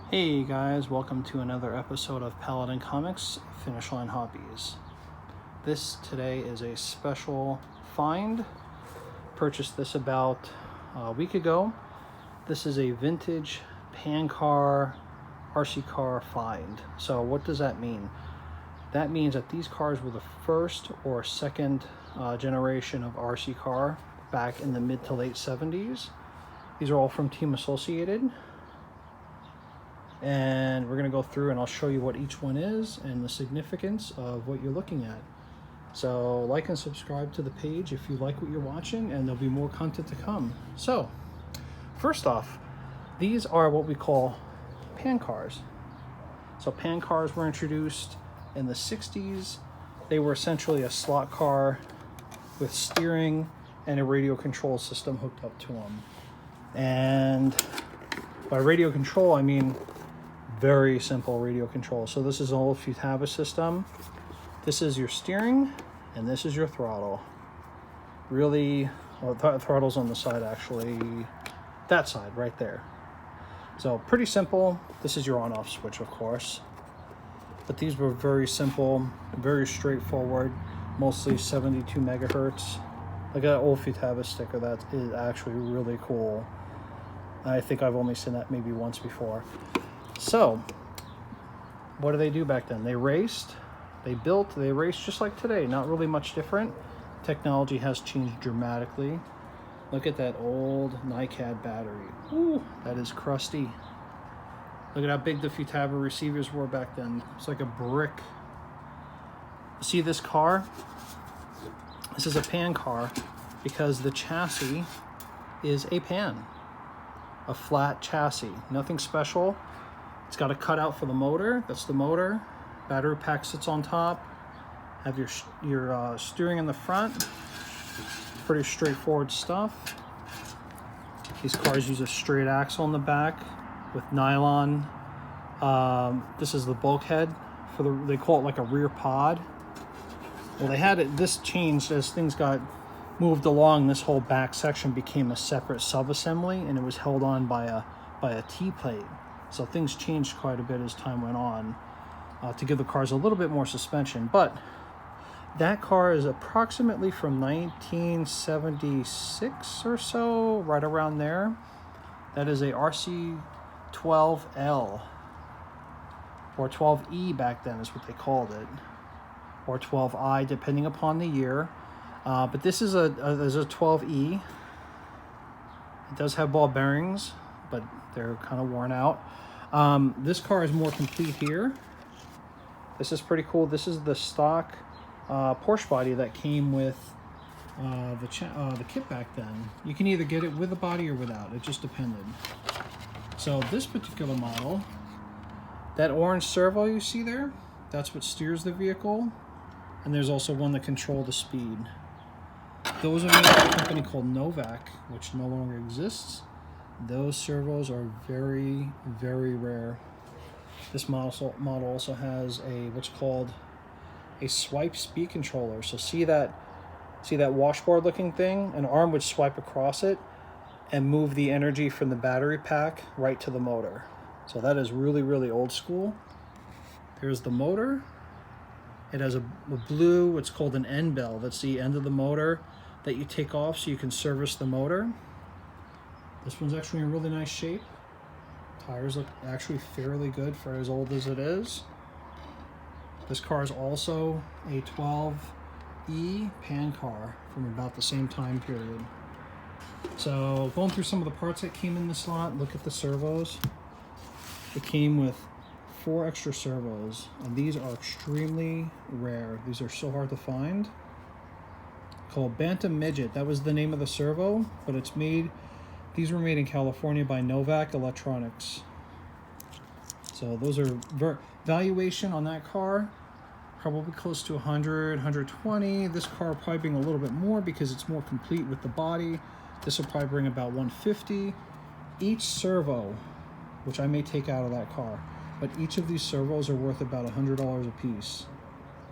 Hey guys, welcome to another episode of Paladin Comics Finish Line Hobbies. This today is a special find. Purchased this about a week ago. This is a vintage pan car, RC car find. So what does that mean? That means that these cars were the first or second generation of RC car back in the mid to late 70s. These are all from Team Associated. And we're going to go through and I'll show you what each one is and the significance of what you're looking at. So like and subscribe to the page if you like what you're watching, and there'll be more content to come. So first off, these are what we call pan cars. So pan cars were introduced in the 60s. They were essentially a slot car with steering and a radio control system hooked up to them. And by radio control, I mean very simple radio control. So this is an old Futaba system. This is your steering and this is your throttle. Really, well, throttle's on the side actually, that side right there. So pretty simple. This is your on-off switch, of course. But these were very simple, very straightforward, mostly 72 megahertz. Like that old Futaba sticker, that is actually really cool. I think I've only seen that maybe once before. So, what do they do back then? They raced, they built, they raced just like today. Not really much different. Technology has changed dramatically. Look at that old NiCad battery. Ooh, that is crusty. Look at how big the Futaba receivers were back then. It's like a brick. See this car? This is a pan car because the chassis is a pan. A flat chassis, nothing special. It's got a cutout for the motor. That's the motor. Battery pack sits on top. Have your steering in the front. Pretty straightforward stuff. These cars use a straight axle in the back with nylon. This is the bulkhead for they call it like a rear pod. Well, they had it. This changed as things got moved along. This whole back section became a separate sub-assembly, and it was held on by a T-plate. So things changed quite a bit as time went on to give the cars a little bit more suspension. But that car is approximately from 1976 or so, right around there. That is a RC12L, or 12E back then is what they called it, or 12I depending upon the year. But this is a 12E. It does have ball bearings, but they're kind of worn out. This car is more complete here. This is pretty cool. This is the stock Porsche body that came with the kit back then. You can either get it with a body or without. It just depended. So this particular model, that orange servo you see there, that's what steers the vehicle. And there's also one that controls the speed. Those are made by a company called Novak, which no longer exists. Those servos are very, very rare. This model also has what's called a swipe speed controller. So see that washboard looking thing? An arm would swipe across it and move the energy from the battery pack right to the motor. So that is really, really old school. There's the motor. It has a blue, what's called an end bell. That's the end of the motor that you take off so you can service the motor. This one's actually in really nice shape. Tires look actually fairly good for as old as it is. This car is also a 12E pan car from about the same time period. So going through some of the parts that came in this lot, look at the servos. It came with 4 extra servos, and these are extremely rare. These are so hard to find. Called Bantam Midget. That was the name of the servo, but these were made in California by Novak Electronics. So those are valuation on that car, probably close to 100, 120. This car probably being a little bit more because it's more complete with the body. This will probably bring about 150. Each servo, which I may take out of that car, but each of these servos are worth about $100 a piece.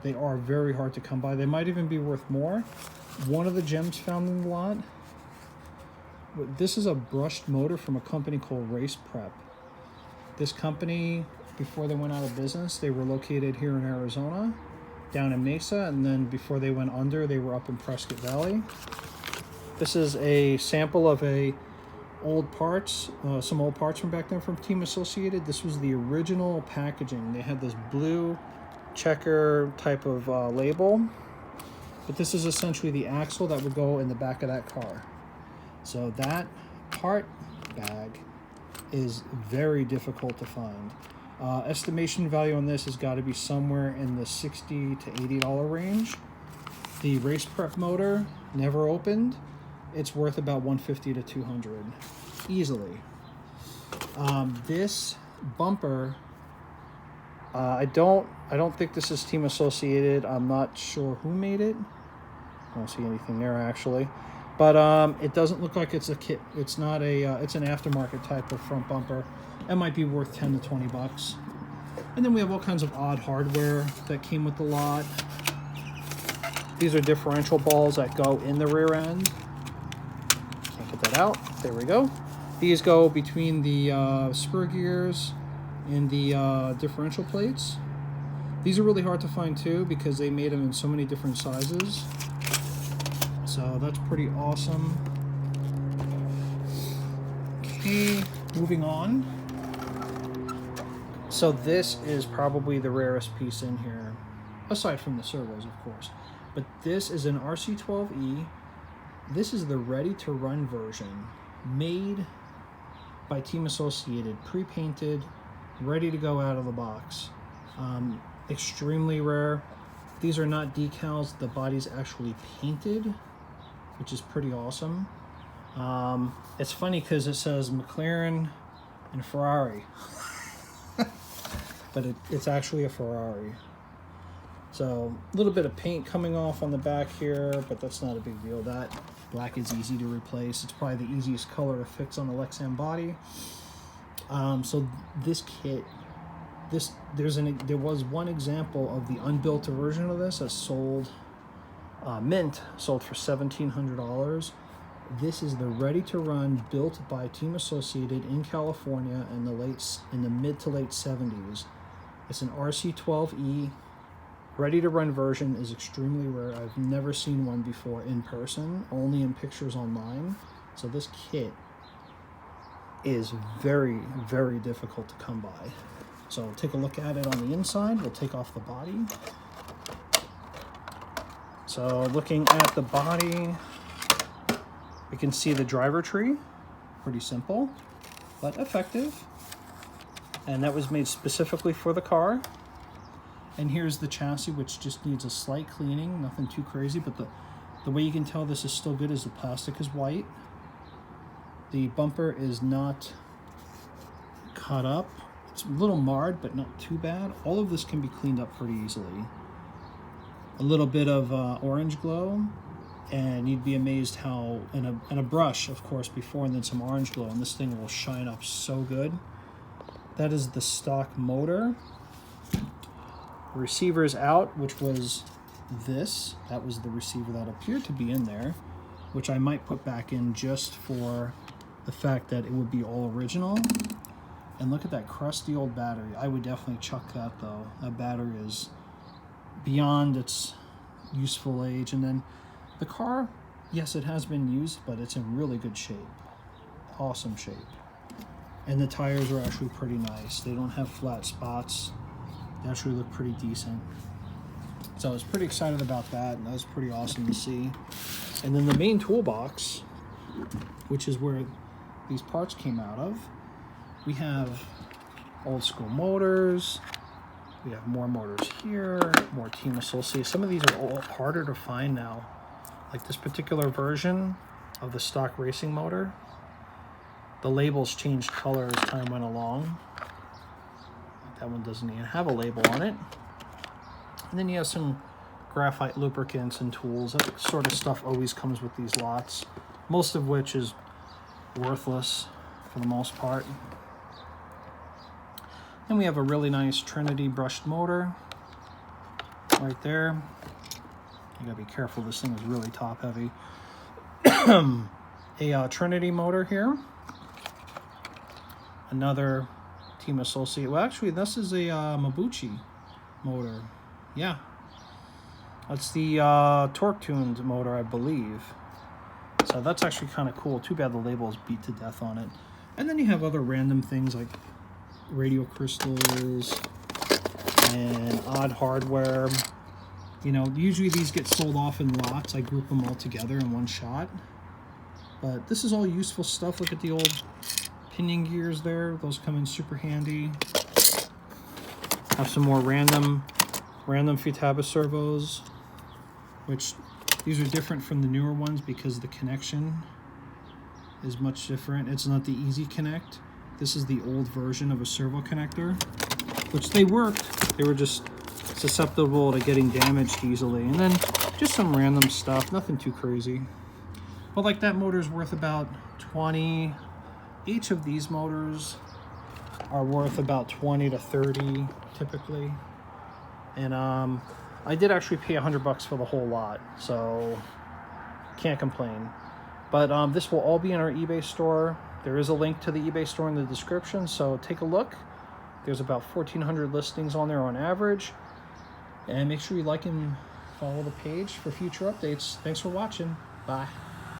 They are very hard to come by. They might even be worth more. One of the gems found in the lot, this is a brushed motor from a company called Race Prep. This company, before they went out of business, they were located here in Arizona, down in Mesa, and then before they went under, they were up in Prescott Valley. This is a sample of some old parts from back then from Team Associated. This was the original packaging. They had this blue checker type of label, but this is essentially the axle that would go in the back of that car. So that part bag is very difficult to find. Estimation value on this has got to be somewhere in the $60 to $80 range. The race prep motor, never opened. It's worth about $150 to $200 easily. This bumper, I don't think this is Team Associated. I'm not sure who made it. I don't see anything there actually. But it doesn't look like it's a kit. It's not a. It's an aftermarket type of front bumper. It might be worth 10 to 20 bucks. And then we have all kinds of odd hardware that came with the lot. These are differential balls that go in the rear end. Can't get that out. There we go. These go between the spur gears and the differential plates. These are really hard to find too because they made them in so many different sizes. So that's pretty awesome. Okay, moving on. So this is probably the rarest piece in here, aside from the servos, of course. But this is an RC12E. This is the ready-to-run version, made by Team Associated, pre-painted, ready to go out of the box. Extremely rare. These are not decals. The body's actually painted, which is pretty awesome. It's funny because it says McLaren and Ferrari, but it's actually a Ferrari. So a little bit of paint coming off on the back here, but that's not a big deal. That black is easy to replace. It's probably the easiest color to fix on the Lexan body. So this kit, there was one example of the unbuilt version of this that sold, mint, sold for $1,700. This is the ready-to-run, built by Team Associated in California in the mid to late 70s. It's an RC12E. Ready-to-run version is extremely rare. I've never seen one before in person, only in pictures online. So this kit is very, very difficult to come by. So take a look at it on the inside. We'll take off the body. So looking at the body, we can see the driver tree. Pretty simple, but effective. And that was made specifically for the car. And here's the chassis, which just needs a slight cleaning, nothing too crazy, but the way you can tell this is still good is the plastic is white. The bumper is not cut up. It's a little marred, but not too bad. All of this can be cleaned up pretty easily. A little bit of orange glow, and you'd be amazed how, and a brush, of course, before, and then some orange glow, and this thing will shine up so good. That is the stock motor. Receiver is out, which was this. That was the receiver that appeared to be in there, which I might put back in just for the fact that it would be all original. And look at that crusty old battery. I would definitely chuck that though. That battery is beyond its useful age. And then the car, yes, it has been used, but it's in really good shape. Awesome shape. And the tires are actually pretty nice. They don't have flat spots. They actually look pretty decent. So I was pretty excited about that, and that was pretty awesome to see. And then the main toolbox, which is where these parts came out of, we have old school motors. We have more motors here, more Team Associated. Some of these are all harder to find now. Like this particular version of the stock racing motor, the labels changed color as time went along. That one doesn't even have a label on it. And then you have some graphite lubricants and tools. That sort of stuff always comes with these lots, most of which is worthless for the most part. Then we have a really nice Trinity brushed motor right there. You gotta be careful, this thing is really top heavy. A Trinity motor here. Another Team Associate. Well, actually, this is a Mabuchi motor. Yeah. That's the torque-tuned motor, I believe. So that's actually kind of cool. Too bad the label is beat to death on it. And then you have other random things like radio crystals and odd hardware. You know, usually these get sold off in lots. I group them all together in one shot. But this is all useful stuff. Look at the old pinion gears there. Those come in super handy. Have some more random Futaba servos, which these are different from the newer ones because the connection is much different. It's not the Easy Connect. This is the old version of a servo connector, which they worked. They were just susceptible to getting damaged easily. And then just some random stuff, nothing too crazy. But like that motor is worth about 20. Each of these motors are worth about 20 to 30 typically. And I did actually pay $100 for the whole lot, so can't complain. But this will all be in our eBay store. There is a link to the eBay store in the description, so take a look. There's about 1,400 listings on there on average. And make sure you like and follow the page for future updates. Thanks for watching. Bye.